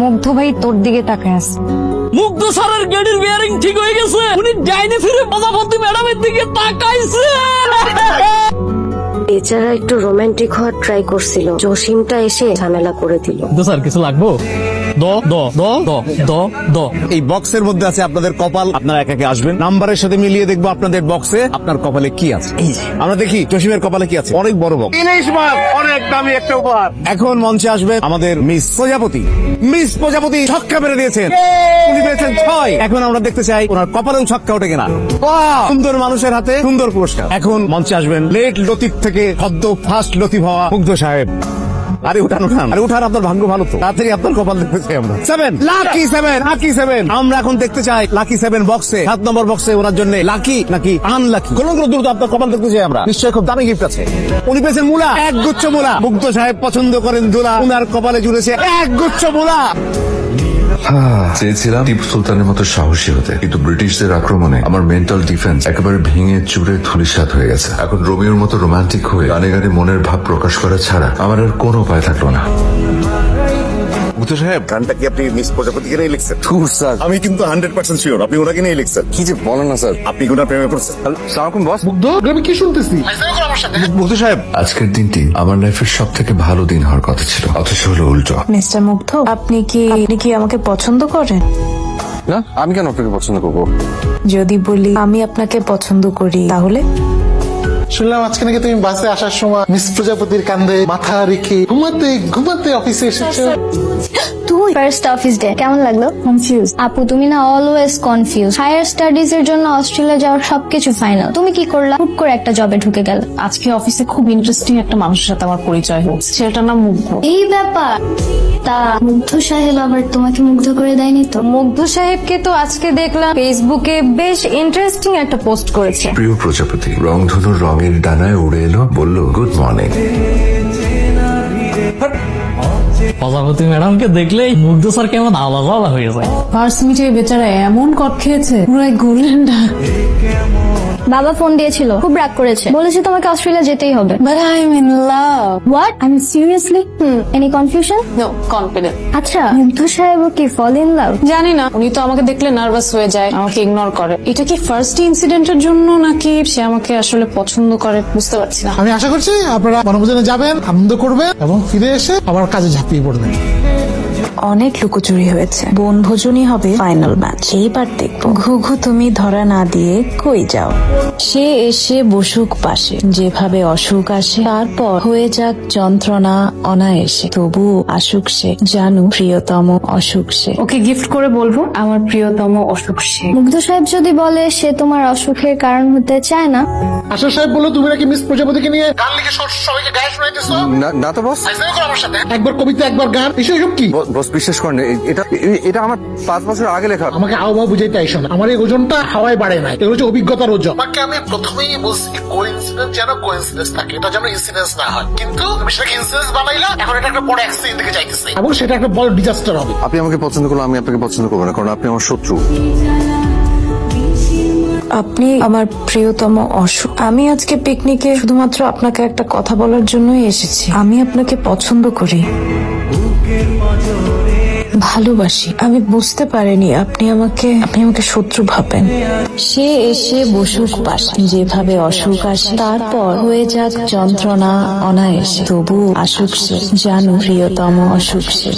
মুগ্ধ ভাই তোর দিকে তাকায় আছে। মুগ্ধ স্যারের গাড়ির বিয়ারিং ঠিক হয়ে গেছে, উনি ডাইনে ফিরে প্রজাপতি ম্যাডামের দিকে তাকাইছে। বেচারা একটু রোমান্টিক হওয়ার ট্রাই করছিল, জসিমটা এসে ঝামেলা করে দিল। স্যার কিছু লাগবো? এই বক্সের মধ্যে আছে আপনাদের কপাল। আপনারা একে একে আসবেন, নাম্বারের সাথে মিলিয়ে দেখবো আপনাদের বক্সে আপনার কপালে কি আছে। আমরা দেখি জসিমের কপালে কি আছে। অনেক বড় বক্স, অনেক দামি একটা উপহার। এখন মঞ্চে আসবে আমাদের মিস প্রজাপতি। মিস প্রজাপতি ছক্কা মেরে দিয়েছেন, উনি পেয়েছেন 6। এখন আমরা দেখতে চাই ওনার কপালেও ছক্কা ওঠে কিনা। সুন্দর মানুষের হাতে সুন্দর পুরস্কার। এখন মঞ্চে আসবেন লেট লতিফ থেকে সদ্য ফার্স্ট লতিফ হওয়া মুগ্ধ সাহেব। আরে উঠান উঠান, আরে উঠান, আপনার ভাগ্য ভালো তো, তাড়াতাড়ি আপনার কপাল দেখতে চাই আমরা। 7 লাকি 7 লাকি 7 আমরা এখন দেখতে চাই লাকি 7 বক্সে 7 নম্বর বক্সে ওনার জন্য লাকি নাকি আনলাকি। কোন দ্রুত আপনার কপাল দেখতে চাই আমরা। নিশ্চয়ই খুব দামি গিফট আছে। উনি পেয়েছেন মূলা, এক গুচ্ছ মূলা। মুগ্ধ সাহেব পছন্দ করেন দুলা, উনার কপালে জুড়েছে এক গুচ্ছ মূলা। চেয়েছিলাম টিপু সুলতানের মতো সাহসী হতে, কিন্তু ব্রিটিশদের আক্রমণে আমার মেন্টাল ডিফেন্স একেবারে ভেঙে চুরে ধূলিসাৎ হয়ে গেছে। এখন রোমিওর মতো রোমান্টিক হয়ে গানে গানে মনের ভাব প্রকাশ করা ছাড়া আমার আর কোনো উপায় থাকলো না। মুগ্ধ সাহেব, গানটা কি আপনি মিস প্রজাপতিকে নিয়ে লিখছেন? স্যার, আমি কিন্তু 100% শিওর আপনি ওনাকে নিয়ে লিখছেন। কি যে বলেন না স্যার, আপনি ওনার প্রেমে পড়ছেন। সালাম বস। মুগ্ধ, আমি কি শুনতেছি? মুগ্ধ সাহেব, আজকের দিনটি আমার লাইফের সব থেকে ভালো দিন হওয়ার কথা ছিল, অথচ হলো উল্টো। মিস্টার মুগ্ধ, আপনি কি আমাকে পছন্দ করেন? না, আমি কেন আপনাকে পছন্দ করবো? যদি বলি আমি আপনাকে পছন্দ করি তাহলে? শুনলাম আজকে নাকি তুমি বাসে আসার সময় মিস প্রজাপতির কান্দে মাথা রেখে ঘুমাতে ঘুমাতে অফিসে এসেছো। তুই ফার্স্ট অফিস ডে কেমন লাগলো? কনফিউজ। আপু তুমি না অলওয়েজ কনফিউজ। হায়ার স্টাডিজ এর জন্য অস্ট্রেলিয়া যাওয়ার সবকিছু ফাইনাল, তুমি কি করলা? হুট করে একটা জবে ঢুকে গেল। আজকে অফিসে খুব ইন্টারেস্টিং একটা মানুষের সাথে আমার পরিচয় হচ্ছে, সেটার নাম মুগ্ধ। এই ব্যাপার। তা মুগ্ধ সাহেব আবার তোমাকে মুগ্ধ করে দেয়নি তো? মুগ্ধ সাহেবকে তো আজকে দেখলাম ফেসবুকে বেশ ইন্টারেস্টিং একটা পোস্ট করেছে। প্রিয় প্রজাপতি রংধনুর রঙের ডানায় উড়ে এলো, বলল গুড মর্নিং। প্রজাপতি ম্যাডামকে দেখলেই মুগ্ধ স্যার কেমন আলাদা আলাদা হয়ে যায়। ফার্স্ট মিটে বেচারা এমন কট খেয়েছে, পুরো গোল্ডেন ডাক। বাবা ফোন দিয়েছিল, খুব রাগ করেছে, বলেছে তোমাকে অস্ট্রেলিয়া যেতেই হবে। But I'm in love. What? I mean seriously? Any confusion? No, confident. আচ্ছা, মুগ্ধ সাহেবও কি ফল ইন লাভ? জানি না, উনি তো আমাকে দেখলে নার্ভাস হয়ে যায়, আমাকে ইগনোর করে। এটা কি ফার্স্ট ইনসিডেন্টের জন্য নাকি সে আমাকে আসলে পছন্দ করে বুঝতে পারছি না। আমি আশা করছি আপনারা বনভোজনে যাবেন, আনন্দ করবেন এবং ফিরে এসে আবার কাজে ঝাঁপিয়ে পড়বেন। অনেক লুকোচুরি হয়েছে, বনভোজনই হবে ফাইনাল ম্যাচ। এইবার দেখবো ঘুঘু তুমি ধরা না দিয়ে কই যাও। সে এসে বসুক পাশে, যেভাবে অসুখ আসে তারপর হয়ে যাক যন্ত্রণা অনায়াসে, তবু আসুক সে, জানু প্রিয়তম অসুখ সে। ওকে গিফট করে বলবো আমার প্রিয়তম অসুখ সে। মুগ্ধ সাহেব যদি বলে সে তোমার অসুখের কারণ হতে চায় না? আশা সাহেব বললো তুমি নাকি মিস প্রজাপতিকে নিয়ে গান লিখে সবাইকে গায়ে শোনাইতেছো। না তো বস। আমার সাথে একবার কবিতা একবার গান, এসব কি? বস বিশ্বাস করেন, এটা আমার 5 বছর আগে লেখা। আমাকে আবহাওয়া বুঝাইতে আইসো না, আমার এই ওজনটা হাওয়ায় বাড়ে নাই, এগুলো হচ্ছে অভিজ্ঞতার ওজন। আমাকে আমি প্রথমেই বলছি কোইন্সিডেন্স যেন কোইন্সিডেন্স থাকে, এটা যেন ইনসিডেন্স না হয়, কিন্তু তুমি সেটাকে ইনসিডেন্স বানাইলা, এখন এটা একটা বড় অ্যাক্সিডেন্ট দিকে যাইতেছে এবং সেটা একটা বড় ডিজাস্টার হবে। আপনি আমাকে পছন্দ করলে আমি আপনাকে পছন্দ করবো না, কারণ আপনি আমার শত্রু। আপনি আমার প্রিয়তম অসুখ। আমি আজকে পিকনিকে শুধুমাত্র আপনাকে একটা কথা বলার জন্যই এসেছি। আমি আপনাকে পছন্দ করি, ভালোবাসি। আমি বুঝতে পারিনি আপনি আমাকে শত্রু ভাবেন। সে এসে বসুক পাশে, যেভাবে অসুখ আসে তারপর হয়ে যাক যন্ত্রণা অনায়াসে, তবু আসুক সে, জানু প্রিয়তম অসুখ সে।